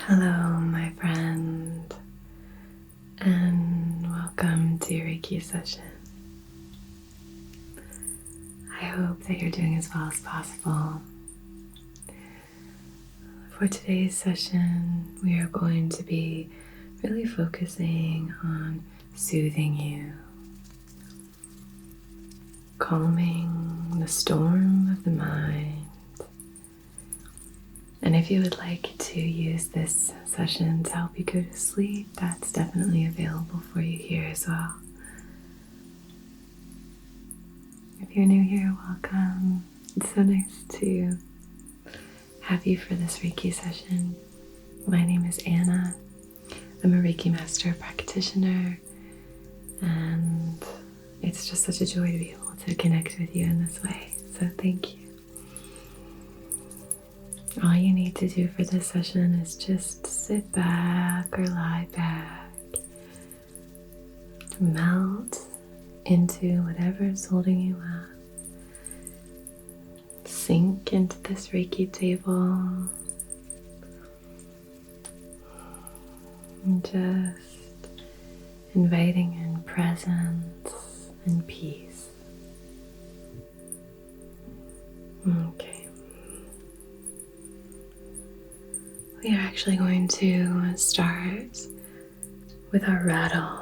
Hello, my friend, and welcome to your Reiki session. I hope that you're doing as well as possible. For today's session, we are going to be really focusing on soothing you, calming the storm of the mind. And if you would like to use this session to help you go to sleep, that's definitely available for you here as well. If you're new here, welcome. It's so nice to have you for this Reiki session. My name is Anna. I'm a Reiki Master practitioner, and it's just such a joy to be able to connect with you in this way. So thank you. All you need to do for this session is just sit back or lie back, melt into whatever's holding you up, sink into this Reiki table, and just inviting in presence and peace. Okay. We are actually going to start with our rattle.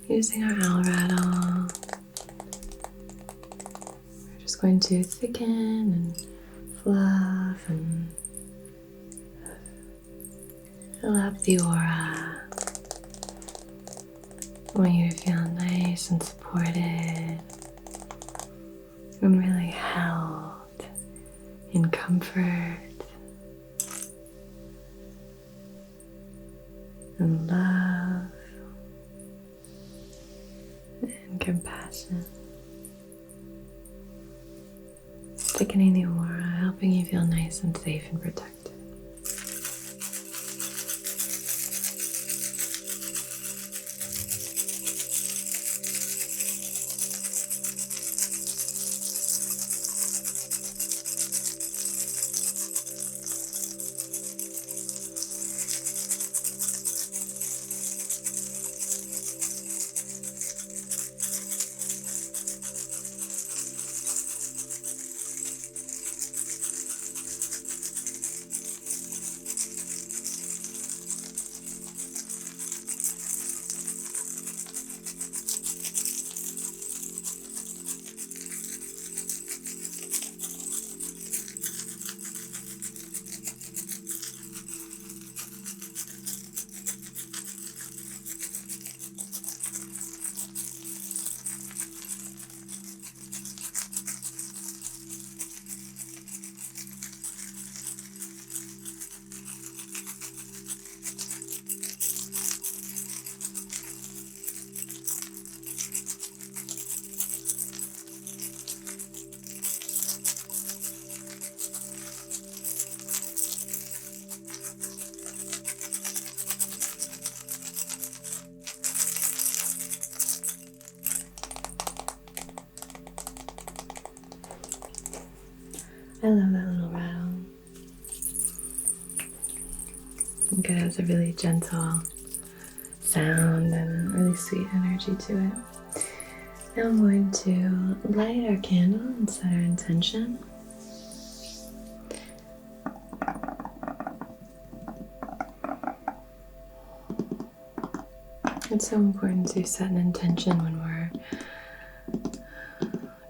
Using our owl rattle, we're just going to thicken and fluff and fill up the aura. I want you to feel nice and supported and really held in comfort and love and compassion. Thickening the aura, helping you feel nice and safe and protected. I love that little rattle. I think it has a really gentle sound and a really sweet energy to it. Now I'm going to light our candle and set our intention. It's so important to set an intention when we're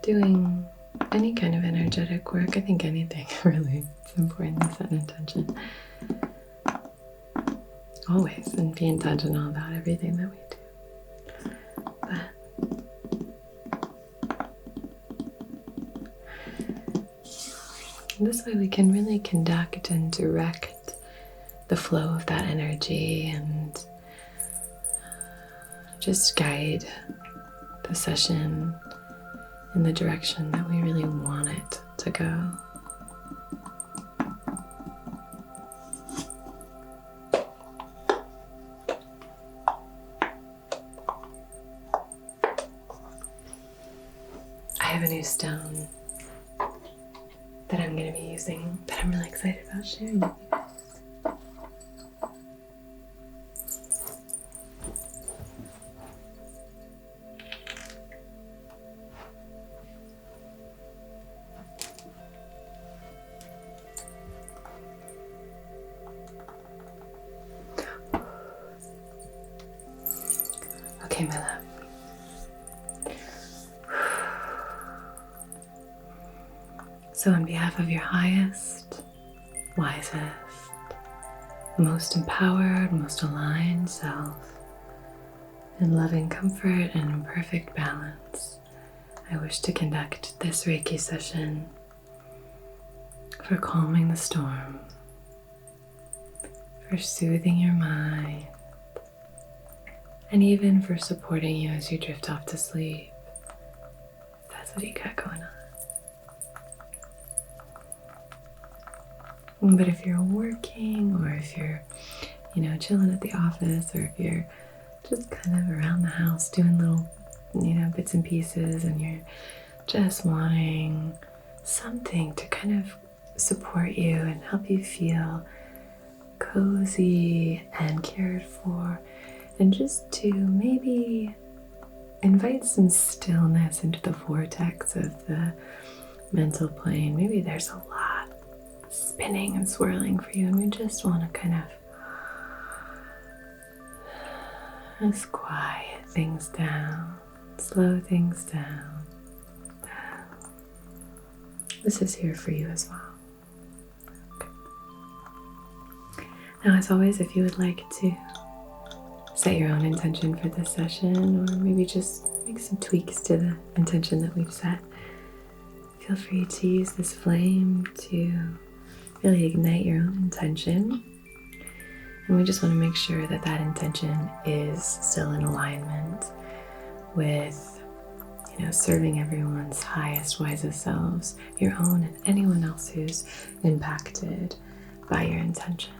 doing any kind of energetic work. I think anything really. It's important to set an intention. Always, and be intentional about everything that we do. But this way we can really conduct and direct the flow of that energy and just guide the session in the direction that we really want it to go. I have a new stone that I'm going to be using that I'm really excited about sharing with you guys. Okay, my love. So on behalf of your highest, wisest, most empowered, most aligned self, in loving comfort and in perfect balance, I wish to conduct this Reiki session for calming the storm, for soothing your mind, and even for supporting you as you drift off to sleep, if that's what you got going on. But if you're working, or if you're, chilling at the office, or if you're just kind of around the house doing little, bits and pieces, and you're just wanting something to kind of support you and help you feel cozy and cared for, and just to maybe invite some stillness into the vortex of the mental plane. Maybe there's a lot spinning and swirling for you, and we just want to kind of just quiet things down, slow things down. This is here for you as well. Okay. Now, as always, if you would like to set your own intention for this session, or maybe just make some tweaks to the intention that we've set, feel free to use this flame to really ignite your own intention. And we just want to make sure that that intention is still in alignment with, serving everyone's highest, wisest selves, your own and anyone else who's impacted by your intention.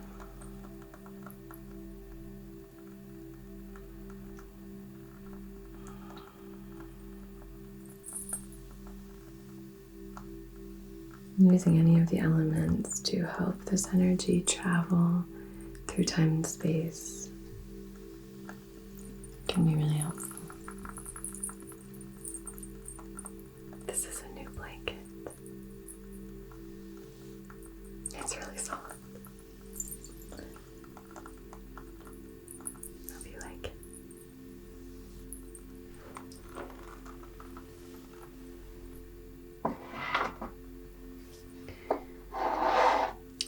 Using any of the elements to help this energy travel through time and space can be really helpful. This is a new blanket. It's really soft. Hope you like it.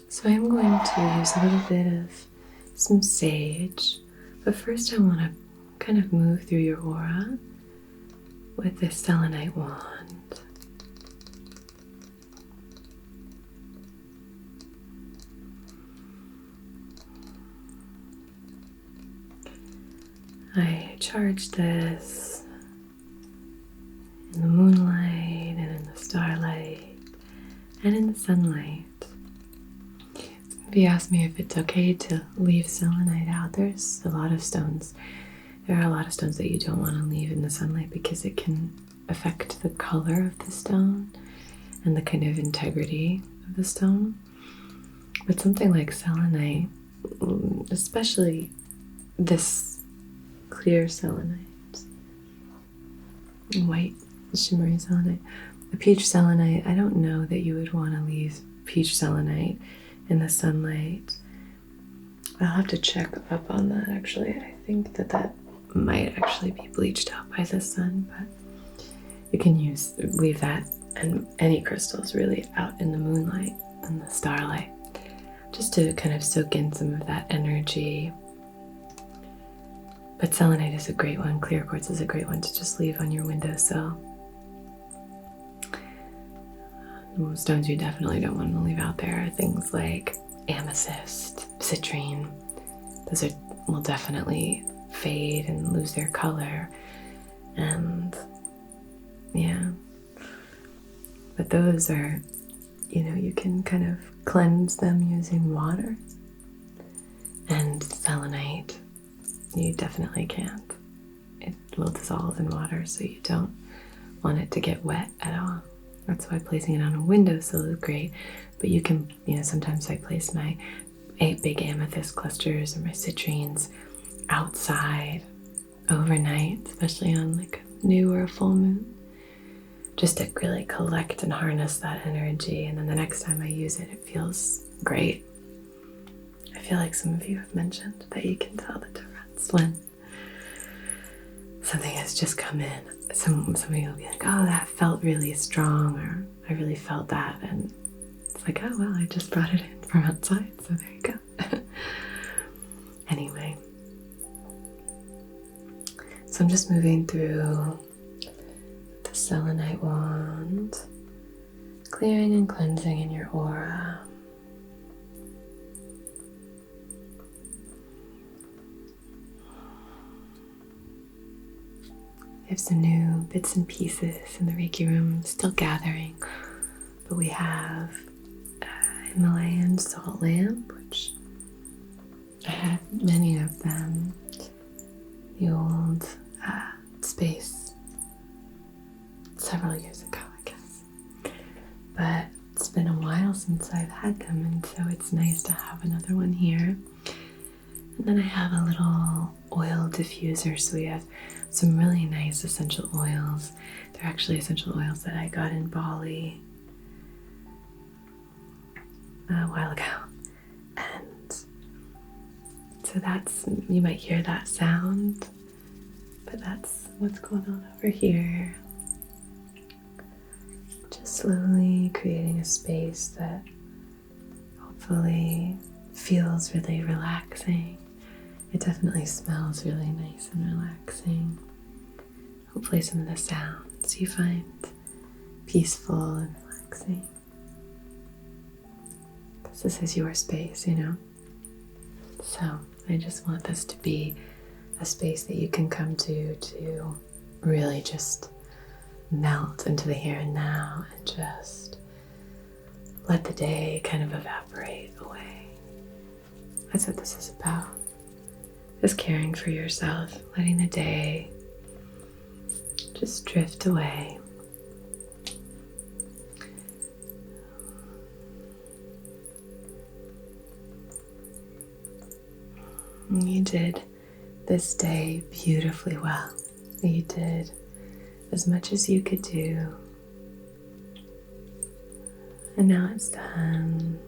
So I'm going to use a little bit of some sage, but first I want to kind of move through your aura with this Selenite wand. I charge this in the moonlight and in the starlight and in the sunlight. If you ask me if it's okay to leave selenite out, there's a lot of stones. There are a lot of stones that you don't want to leave in the sunlight because it can affect the color of the stone and the kind of integrity of the stone. But something like selenite, especially this clear selenite, white shimmery selenite, a peach selenite, I don't know that you would want to leave peach selenite in the sunlight. I'll have to check up on that actually. I think that might actually be bleached out by the sun, but you can leave that and any crystals really out in the moonlight and the starlight just to kind of soak in some of that energy. But selenite is a great one. Clear quartz is a great one to just leave on your windowsill. Stones you definitely don't want to leave out there are things like amethyst, citrine. Those will definitely fade and lose their color. And yeah, but those are, you can kind of cleanse them using water. And selenite, you definitely can't. It will dissolve in water, so you don't want it to get wet at all. That's why placing it on a windowsill is great. But you can, sometimes I place my 8 big amethyst clusters or my citrines outside overnight, especially on like a new or a full moon, just to really collect and harness that energy. And then the next time I use it, it feels great. I feel like some of you have mentioned that you can tell the difference when something has just come in. Somebody will be like, oh, that felt really strong, or I really felt that. And it's like, oh, well, I just brought it in from outside, so there you go. Anyway, so I'm just moving through the Selenite wand, clearing and cleansing in your aura. We have some new bits and pieces in the Reiki room, still gathering, but we have a Himalayan salt lamp, which I had many of them, the old space several years ago, I guess, but it's been a while since I've had them, and so it's nice to have another one here. And then I have a little oil diffuser, so we have some really nice essential oils. They're actually essential oils that I got in Bali a while ago. And so that's, you might hear that sound, but that's what's going on over here. Just slowly creating a space that hopefully feels really relaxing. It definitely smells really nice and relaxing. Hopefully some of the sounds you find peaceful and relaxing. Because this is your space, So I just want this to be a space that you can come to really just melt into the here and now and just let the day kind of evaporate away. That's what this is about. Just caring for yourself, letting the day just drift away. You did this day beautifully well. You did as much as you could do. And now it's done.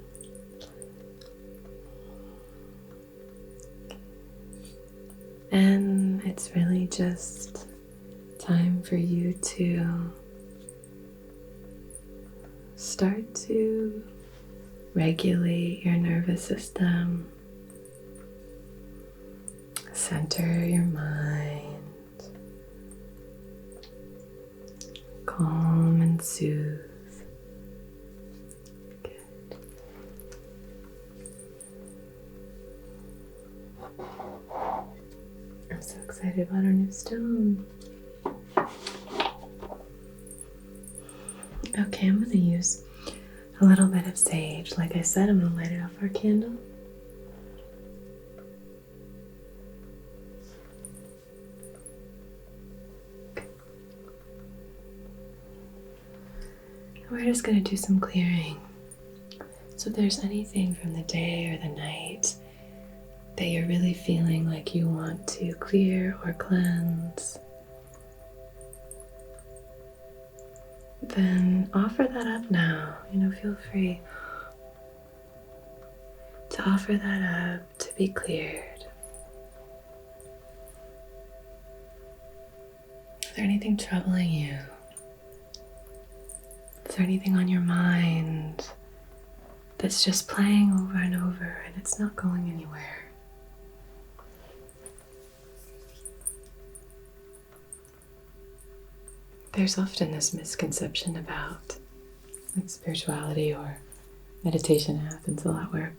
And it's really just time for you to start to regulate your nervous system, center your mind, calm and soothe. Good. I'm so excited about our new stone. Okay, I'm going to use a little bit of sage. Like I said, I'm going to light it off our candle. We're just going to do some clearing. So if there's anything from the day or the night that you're really feeling like you want to clear or cleanse, then offer that up now. Feel free to offer that up to be cleared. Is there anything troubling you? Is there anything on your mind that's just playing over and over and it's not going anywhere? There's often this misconception about spirituality or meditation. It happens a lot where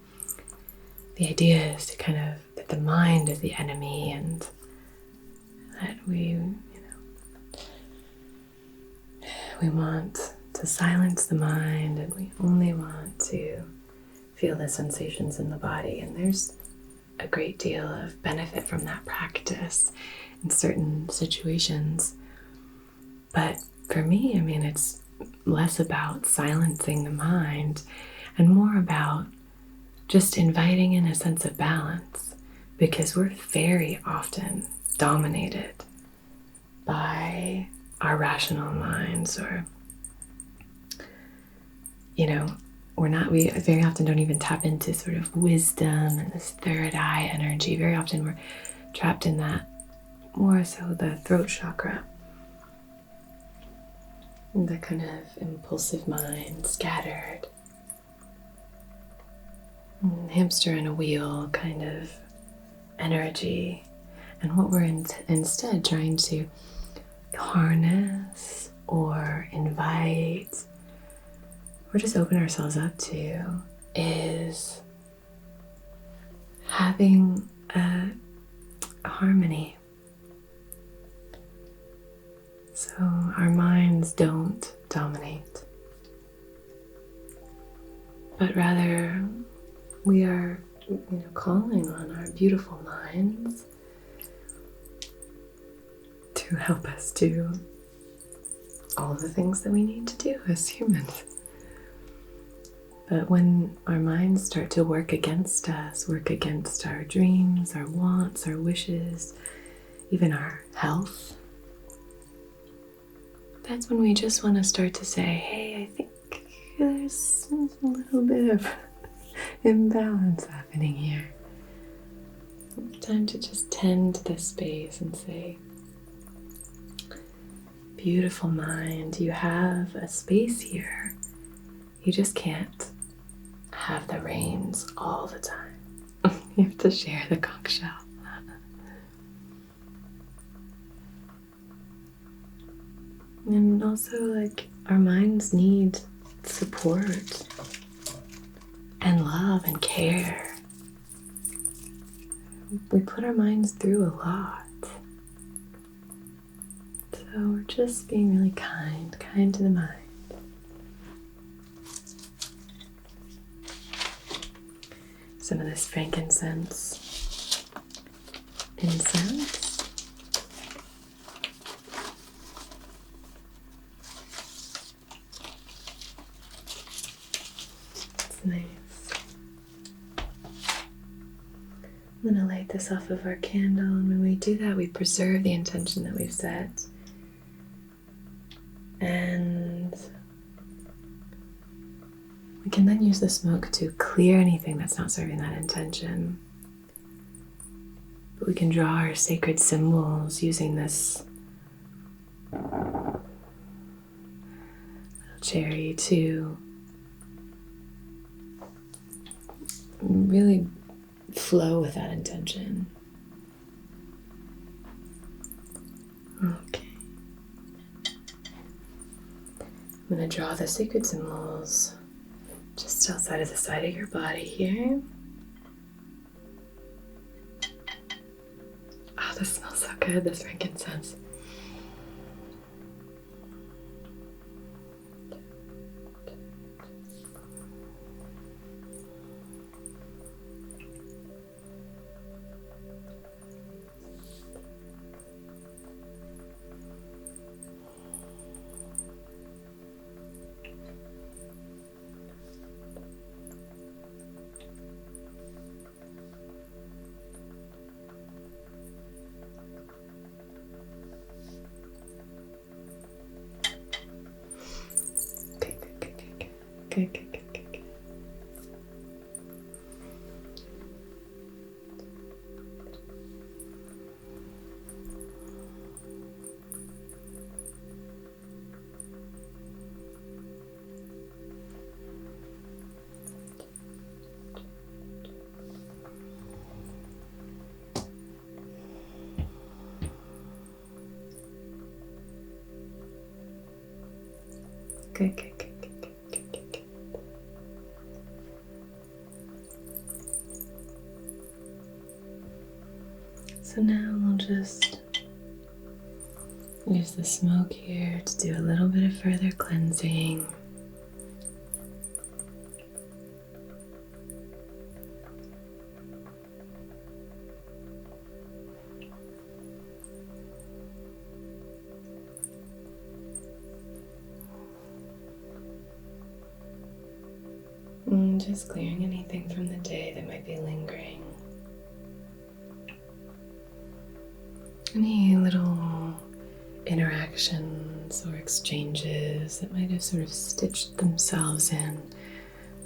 the idea is to that the mind is the enemy, and that we want to silence the mind, and we only want to feel the sensations in the body. And there's a great deal of benefit from that practice in certain situations. But for me, it's less about silencing the mind and more about just inviting in a sense of balance, because we're very often dominated by our rational minds, or we very often don't even tap into sort of wisdom and this third eye energy. Very often we're trapped in that, more so the throat chakra, the kind of impulsive mind, scattered, hamster in a wheel kind of energy. And what we're instead trying to harness or invite or just open ourselves up to is having a harmony. So our minds don't dominate, but rather we are calling on our beautiful minds to help us do all the things that we need to do as humans. But when our minds start to work against us, work against our dreams, our wants, our wishes, even our health, that's when we just want to start to say, hey, I think there's a little bit of imbalance happening here. It's time to just tend to this space and say, beautiful mind, you have a space here. You just can't have the reins all the time. You have to share the conch shell. And also, our minds need support and love and care. We put our minds through a lot. So we're just being really kind to the mind. Some of this frankincense incense. It's nice. I'm going to light this off of our candle, and when we do that, we preserve the intention that we've set. And we can then use the smoke to clear anything that's not serving that intention. But we can draw our sacred symbols using this little cherry to really flow with that intention. Okay. I'm going to draw the sacred symbols just outside of the side of your body here. Oh, this smells so good, this frankincense. Good. So now we'll just use the smoke here to do a little bit of further cleansing. And just clearing anything from the day that might be lingering. Any little interactions or exchanges that might have sort of stitched themselves in.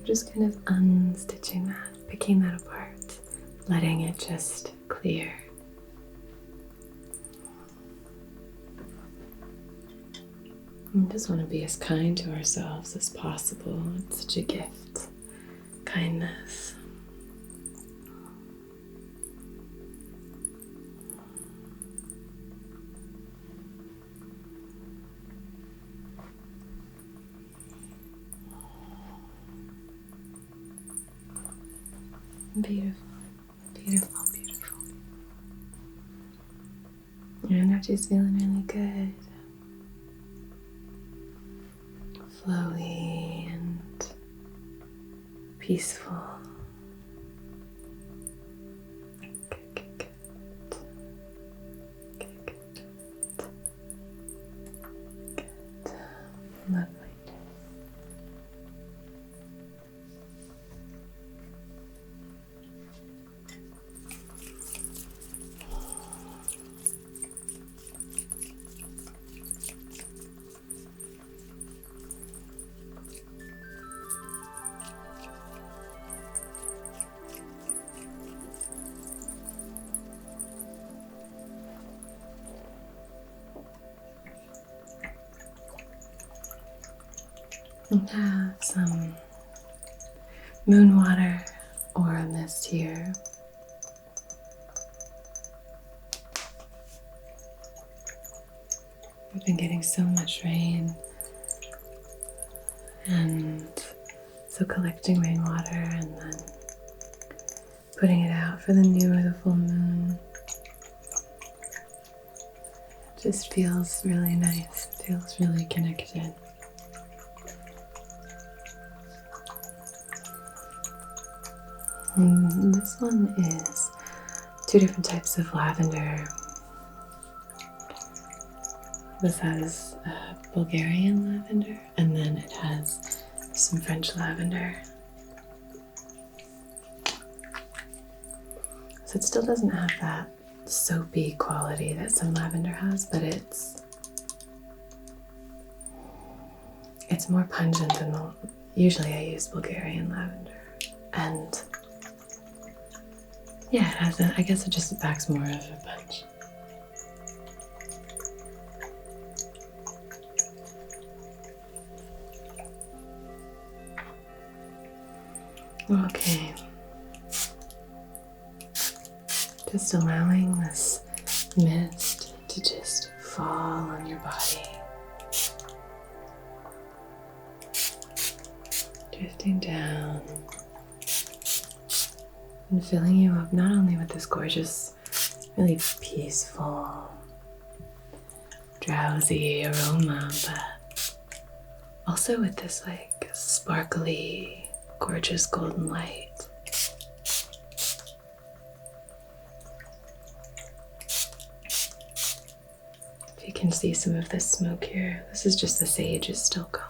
Just kind of unstitching that, picking that apart, letting it just clear. We just want to be as kind to ourselves as possible. It's such a gift. Kindness. Beautiful, beautiful, beautiful. Your energy's feeling really good. Flowy and peaceful. Good. Lovely. We have some moon water or mist here. We've been getting so much rain, and so collecting rainwater and then putting it out for the new or the full moon just feels really nice. It feels really connected. And this one is 2 different types of lavender. This has Bulgarian lavender, and then it has some French lavender. So it still doesn't have that soapy quality that some lavender has, but it's more pungent than usually I use Bulgarian lavender. And yeah, it has I guess it just packs more of a punch. Okay. Just allowing this mist to just fall on your body. Drifting down. And filling you up not only with this gorgeous, really peaceful, drowsy aroma, but also with this like sparkly, gorgeous golden light. If you can see some of this smoke here, this is just the sage is still going.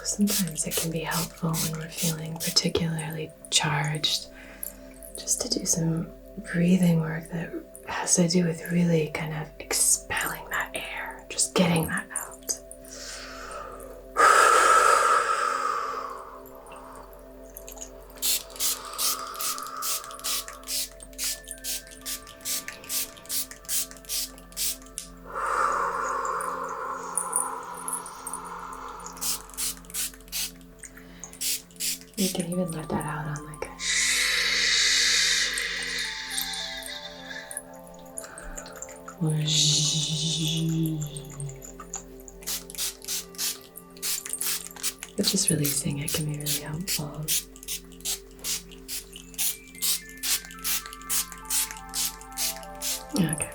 Sometimes it can be helpful when we're feeling particularly charged just to do some breathing work that has to do with really kind of expelling that air, just getting that out. You can even let that out on like a or but just releasing it can be really helpful. Okay.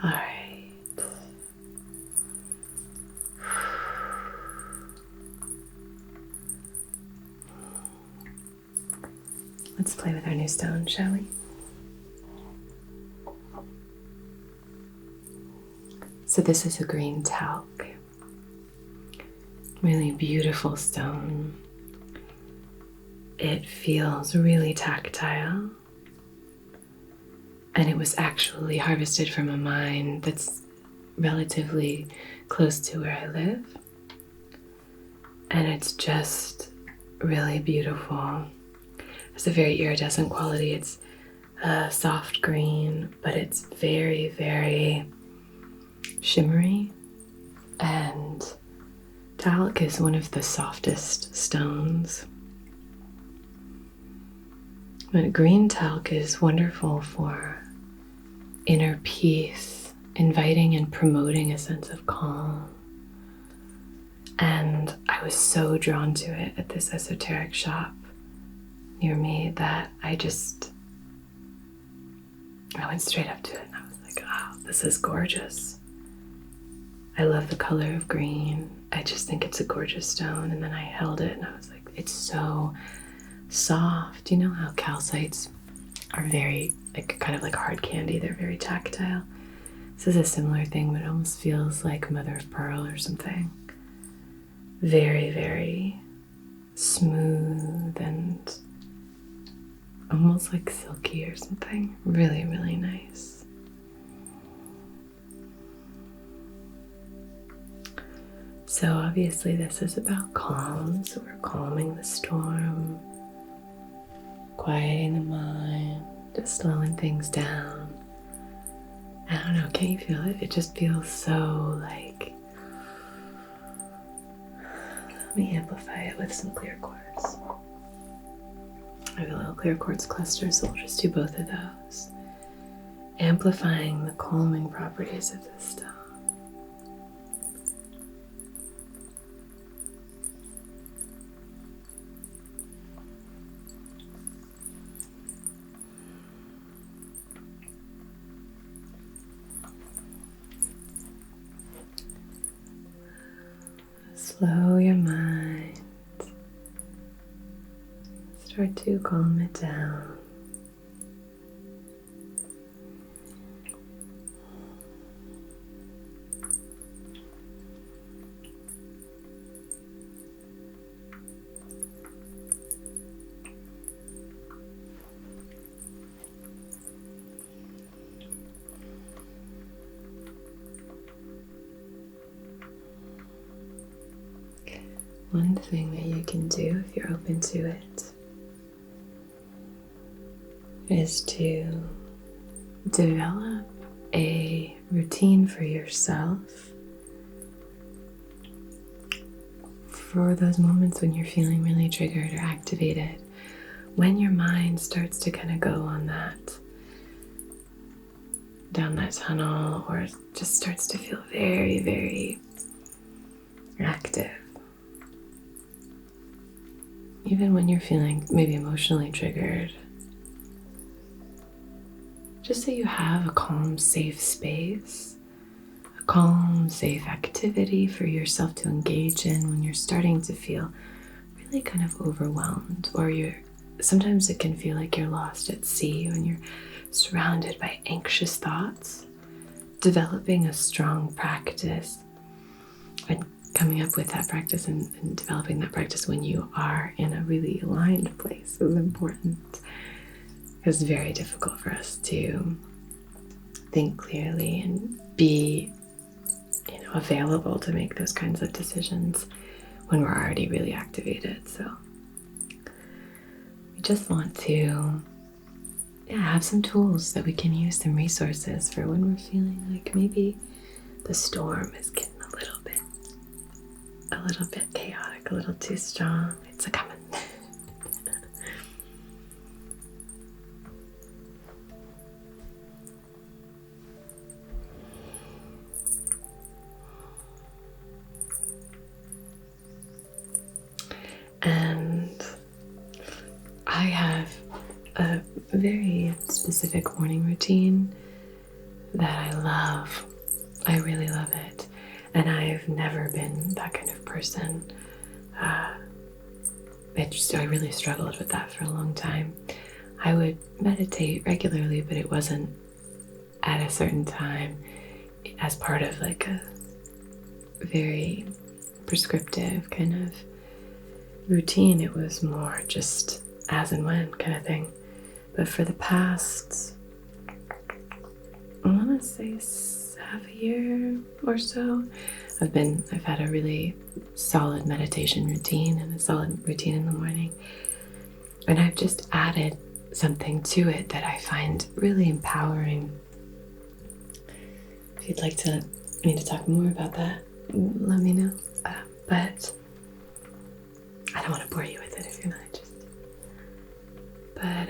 Alright, let's play with our new stone, shall we? So this is a green talc. Really beautiful stone. It feels really tactile. And it was actually harvested from a mine that's relatively close to where I live. And it's just really beautiful. It's a very iridescent quality. It's a soft green, but it's very, very shimmery. And talc is one of the softest stones. But green talc is wonderful for inner peace, inviting and promoting a sense of calm. And I was so drawn to it at this esoteric shop near me that I went straight up to it and I was like, oh, this is gorgeous. I love the color of green. I just think it's a gorgeous stone. And then I held it and I was like, it's so soft. You know how calcites are very, kind of like hard candy. They're very tactile. This is a similar thing, but it almost feels like mother of pearl or something. Very, very smooth and almost like silky or something. Really, really nice. So obviously this is about calm. So we're calming the storm, quieting the mind, just slowing things down. I don't know, can you feel it? It just feels so like, let me amplify it with some clear quartz. I have a little clear quartz cluster, so we'll just do both of those. Amplifying the calming properties of this stone. Slow your mind. Start to calm it down. One thing that you can do if you're open to it is to develop a routine for yourself for those moments when you're feeling really triggered or activated, when your mind starts to kind of go on that, down that tunnel, or just starts to feel very, very active. Even when you're feeling maybe emotionally triggered, just so you have a calm, safe space, a calm, safe activity for yourself to engage in when you're starting to feel really kind of overwhelmed, or sometimes it can feel like you're lost at sea when you're surrounded by anxious thoughts. Developing a strong practice and coming up with that practice and developing that practice when you are in a really aligned place is important. It's very difficult for us to think clearly and be, available to make those kinds of decisions when we're already really activated. So we just want to have some tools that we can use, some resources for when we're feeling like maybe the storm is getting a little bit chaotic, a little too strong. It's a coming. And I have a very specific morning routine that I love. I really love it. And I've never been that kind of person I really struggled with that for a long time. I would meditate regularly, but it wasn't at a certain time as part of like a very prescriptive kind of routine. It was more just as and when kind of thing. But for the past, I want to say half a year or so, I've had a really solid meditation routine and a solid routine in the morning. And I've just added something to it that I find really empowering. If you'd like me to talk more about that, let me know. But I don't want to bore you with it if you're not interested. But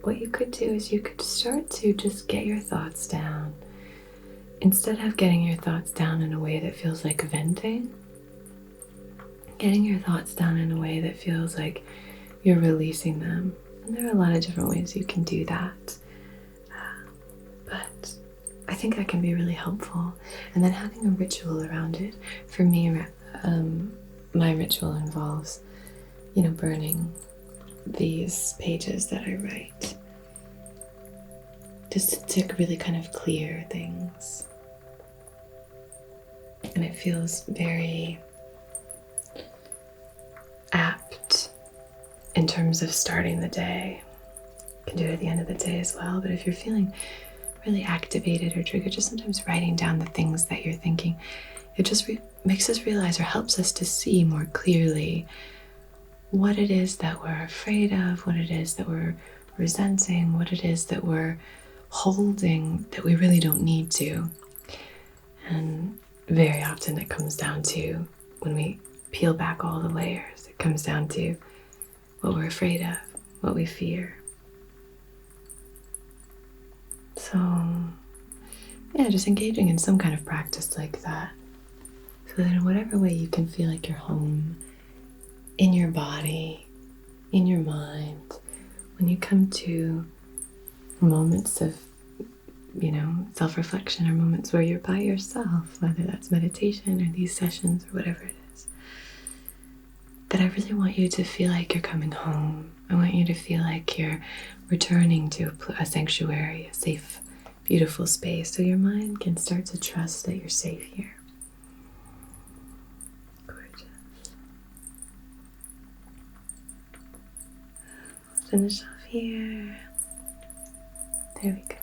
what you could do is you could start to just get your thoughts down. Instead of getting your thoughts down in a way that feels like venting, getting your thoughts down in a way that feels like you're releasing them. And there are a lot of different ways you can do that. But I think that can be really helpful. And then having a ritual around it. For me, my ritual involves, burning these pages that I write. Just to really kind of clear things. And it feels very apt in terms of starting the day. You can do it at the end of the day as well, but if you're feeling really activated or triggered, just sometimes writing down the things that you're thinking, it just makes us realize or helps us to see more clearly what it is that we're afraid of, what it is that we're resenting, what it is that we're holding that we really don't need to. And very often it comes down to, when we peel back all the layers, it comes down to what we're afraid of, what we fear. So, yeah, just engaging in some kind of practice like that. So that in whatever way you can feel like you're home, in your body, in your mind, when you come to moments of, self-reflection or moments where you're by yourself, whether that's meditation or these sessions or whatever it is, that I really want you to feel like you're coming home. I want you to feel like you're returning to a sanctuary, a safe, beautiful space, so your mind can start to trust that you're safe here. Gorgeous. Finish off here. There we go.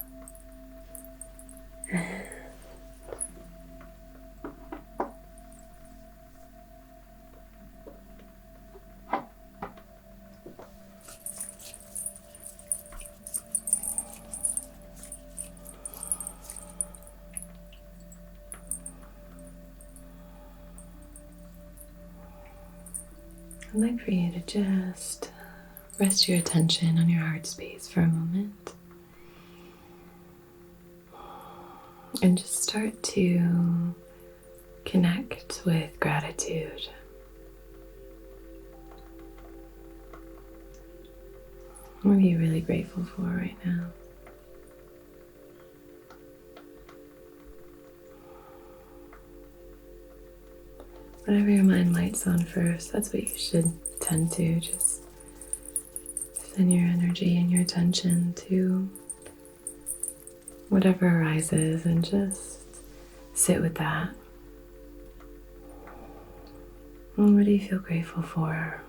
I'd like for you to just rest your attention on your heart space for a moment. And just start to connect with gratitude. What are you really grateful for right now? Whatever your mind lights on first, that's what you should tend to. Just send your energy and your attention to whatever arises and just sit with that. And what do you feel grateful for?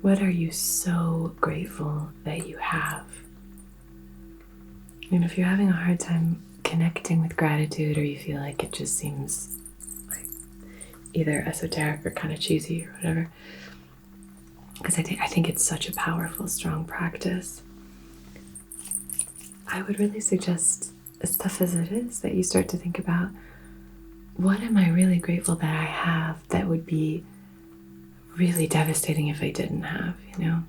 What are you so grateful that you have? And if you're having a hard time connecting with gratitude, or you feel like it just seems like either esoteric or kind of cheesy or whatever, because I think it's such a powerful, strong practice, I would really suggest, as tough as it is, that you start to think about, what am I really grateful that I have that would be really devastating if I didn't have, I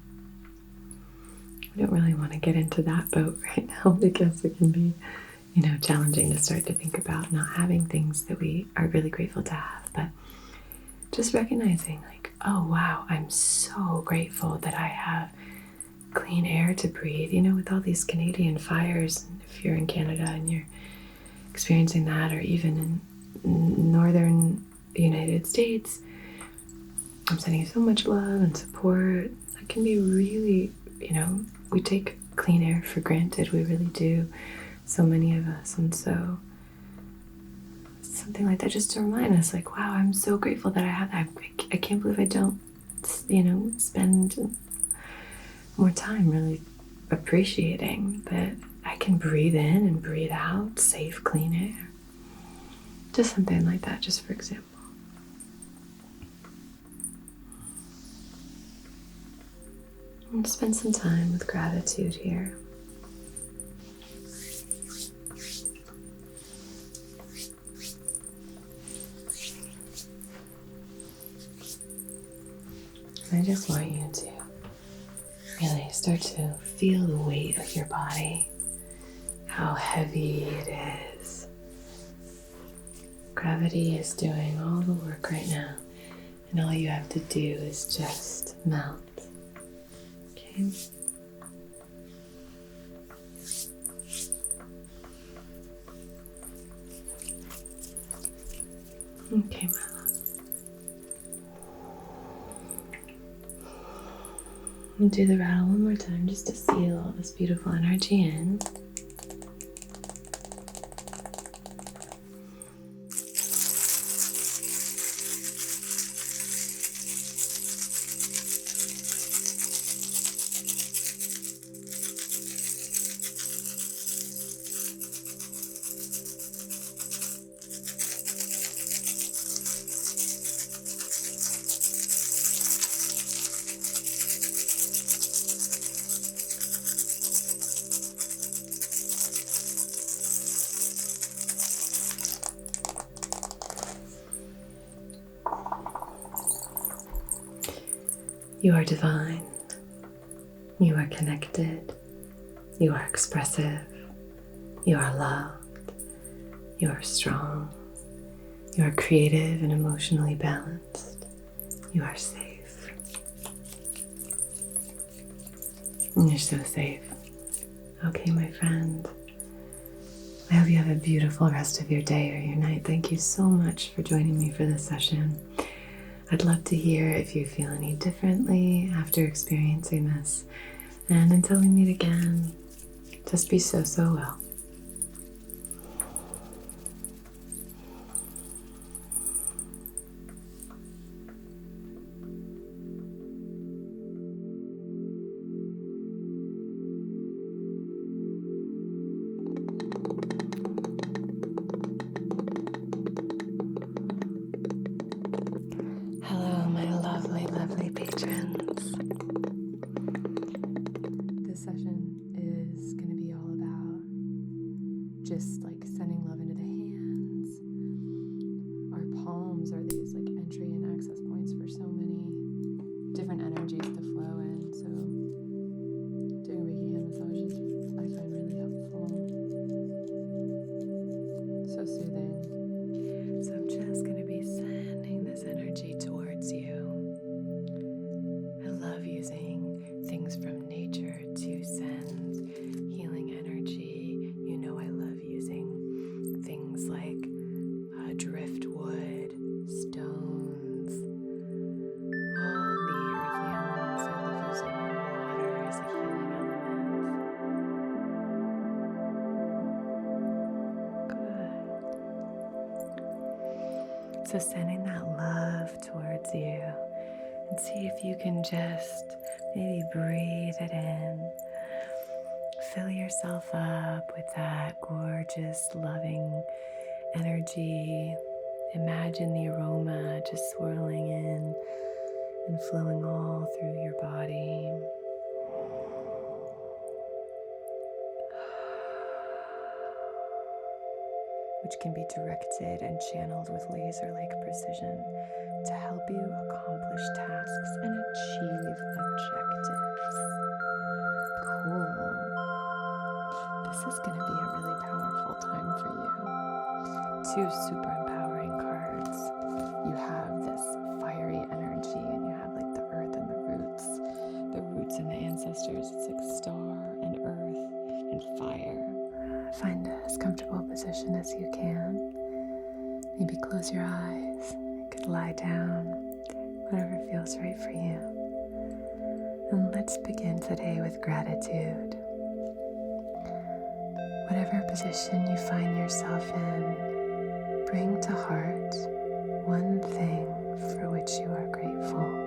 don't really want to get into that boat right now, because it can be, challenging to start to think about not having things that we are really grateful to have. But just recognizing, like, oh wow, I'm so grateful that I have clean air to breathe, with all these Canadian fires. And if you're in Canada and you're experiencing that, or even in northern United States, I'm sending you so much love and support. That can be really, we take clean air for granted. We really do, so many of us. And so something like that just to remind us, like, wow, I'm so grateful that I have that. I can't believe I don't, spend more time really appreciating that I can breathe in and breathe out safe, clean air. Just something like that, just for example. And spend some time with gratitude here. I just want you to really start to feel the weight of your body, how heavy it is. Gravity is doing all the work right now, and all you have to do is just melt. Okay? Okay, my love. We'll do the rattle one more time just to seal all this beautiful energy in. You are divine. You are connected. You are expressive. You are loved. You are strong. You are creative and emotionally balanced. You are safe. And you're so safe. Okay, my friend. I hope you have a beautiful rest of your day or your night. Thank you so much for joining me for this session. I'd love to hear if you feel any differently after experiencing this. And until we meet again, just be so well. Hello, my lovely patrons. This session is going to be all about just like sending love into the hands. Our palms are these like entry and access points for so many different energies to flow in. So doing Reiki hand massages I find really helpful. So soothing. So I'm just going to be sending this energy towards you. I love using things from nature to send healing energy. You know I love using things like driftwood, stones, all the earthly elements. I love using water as a healing element. Good. So sending that love towards you, and see if you can just maybe breathe it in. Fill yourself up with that gorgeous, loving energy. Imagine the aroma just swirling in and flowing all through your body. Which can be directed and channeled with laser-like precision to help you accomplish tasks and achieve objectives. Cool. This is going to be a really powerful time for you. 2 super empowering cards. You have this fiery energy, and you have like the earth and the roots and the ancestors. It's like star and earth and fire. Find as comfortable a position as you Maybe close your eyes. You could lie down, whatever feels right for you. And let's begin today with gratitude. Whatever position you find yourself in, bring to heart one thing for which you are grateful.